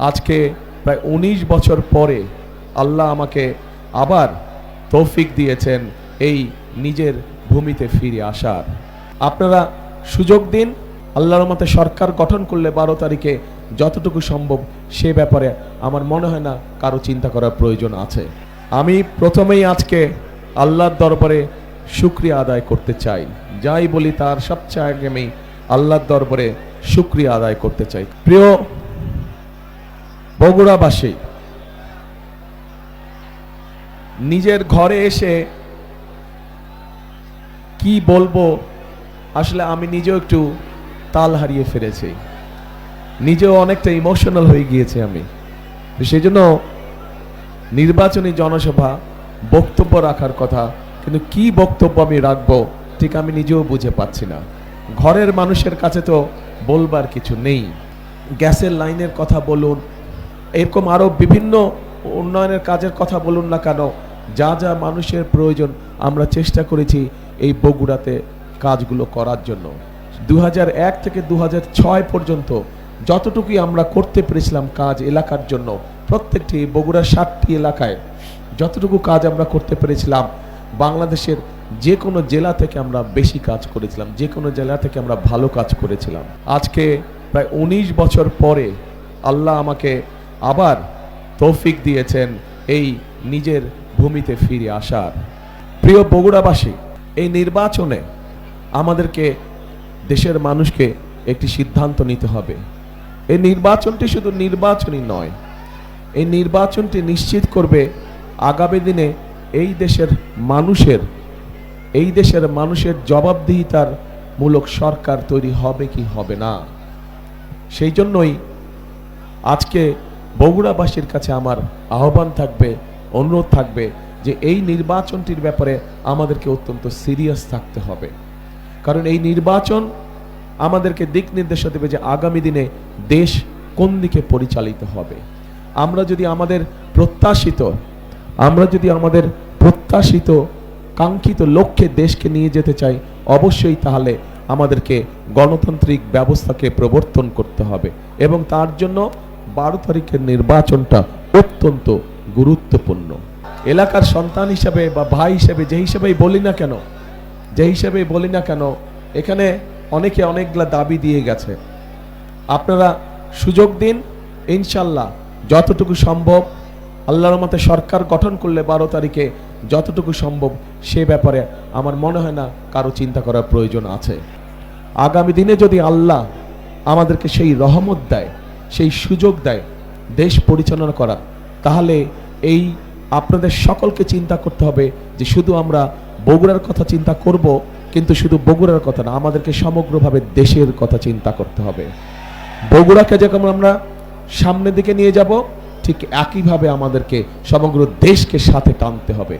আজকে প্রায় 19 বছর পরে আল্লাহ আমাকে আবার তৌফিক দিয়েছেন এই নিজের ভূমিতে ফিরে আসার। আপনারা সুযোগ দিন। আল্লাহর রহমতে সরকার গঠন করলে 12 তারিখে যতটুকু সম্ভব সে ব্যাপারে আমার মনে হয় না কারো চিন্তা করার প্রয়োজন আছে। আমি প্রথমেই আজকে আল্লাহর দরবারে শুকরিয়া আদায় করতে চাই। যাই বলি তার সবচেয়ে আগে আমি আল্লাহর দরবারে শুকরিয়া আদায় করতে চাই। প্রিয় বগুড়াবাসী, নিজের ঘরে এসে কি বলবো আসলে আমি নিজেও একটু তাল হারিয়ে ফেলেছি, নিজেও অনেকটা ইমোশনাল হয়ে গিয়েছে আমি। সেই জন্য নির্বাচনী জনসভা বক্তব্য রাখার কথা, কিন্তু কি বক্তব্য আমি রাখবো ঠিক আমি নিজেও বুঝে পাচ্ছি না। ঘরের মানুষের কাছে তো বলবার কিছু নেই। গ্যাসের লাইনের কথা বলুন, এরকম আরো বিভিন্ন উন্নয়নের কাজের কথা বলুন না কেন, যা যা মানুষের প্রয়োজন আমরা চেষ্টা করেছি এই বগুড়াতে কাজগুলো করার জন্য। 2001 থেকে 2006 পর্যন্ত যতটুকুই আমরা করতে পেরেছিলাম কাজ এলাকার জন্য, প্রত্যেকটি বগুড়ার 7টি এলাকায় যতটুকু কাজ আমরা করতে পেরেছিলাম, বাংলাদেশের যে কোনো জেলা থেকে আমরা বেশি কাজ করেছিলাম, যে কোনো জেলা থেকে আমরা ভালো কাজ করেছিলাম। আজকে প্রায় 19 বছর পরে আল্লাহ আমাকে আবার তৌফিক দিয়েছেন এই নিজের ভূমিতে ফিরে আসার। প্রিয় বগুড়াবাসী, এই নির্বাচনে আমাদেরকে দেশের মানুষকে একটি সিদ্ধান্ত নিতে হবে। এই নির্বাচনটি শুধু নির্বাচনই নয়, এই নির্বাচনটি নিশ্চিত করবে আগামী দিনে এই দেশের মানুষের জবাবদিহিতার মূলক সরকার তৈরি হবে কি হবে না। সেই জন্যই আজকে বগুড়াবাসীর কাছে আমার আহ্বান থাকবে, অনুরোধ থাকবে যে এই নির্বাচনটির ব্যাপারে আমাদেরকে অত্যন্ত সিরিয়াস থাকতে হবে। কারণ এই নির্বাচন আমাদেরকে দিক নির্দেশনা দেবে যে আগামী দিনে দেশ কোন দিকে পরিচালিত হবে। আমরা যদি আমাদের প্রত্যাশিত কাঙ্ক্ষিত লক্ষ্যে দেশকে নিয়ে যেতে চাই, অবশ্যই তাহলে আমাদেরকে গণতান্ত্রিক ব্যবস্থাকে প্রবর্তন করতে হবে এবং তার জন্য 12 তারিখের নির্বাচনটা অত্যন্ত গুরুত্বপূর্ণ। এলাকার সন্তান হিসাবে বা ভাই হিসাবে যে হিসাবেই বলি না কেন এখানে অনেকে অনেকগুলা দাবি দিয়ে গেছে। আপনারা সুযোগ দিন, ইনশাল্লাহ যতটুকু সম্ভব আল্লাহর রহমতে সরকার গঠন করলে 12 তারিখে যতটুকু সম্ভব সে ব্যাপারে আমার মনে হয় না কারো চিন্তা করার প্রয়োজন আছে। আগামী দিনে যদি আল্লাহ আমাদেরকে সেই রহমত দেয়, সেই সুযোগ দেয় দেশ পরিচালনা করা, তাহলে এই আপনাদের সকলকে চিন্তা করতে হবে যে শুধু আমরা বগুড়ার কথা চিন্তা করব, কিন্তু শুধু বগুড়ার কথা না, আমাদেরকে সমগ্রভাবে দেশের কথা চিন্তা করতে হবে। বগুড়াকে যখন আমরা সামনের দিকে নিয়ে যাব, ঠিক একইভাবে আমাদেরকে সমগ্র দেশকে সাথে টানতে হবে।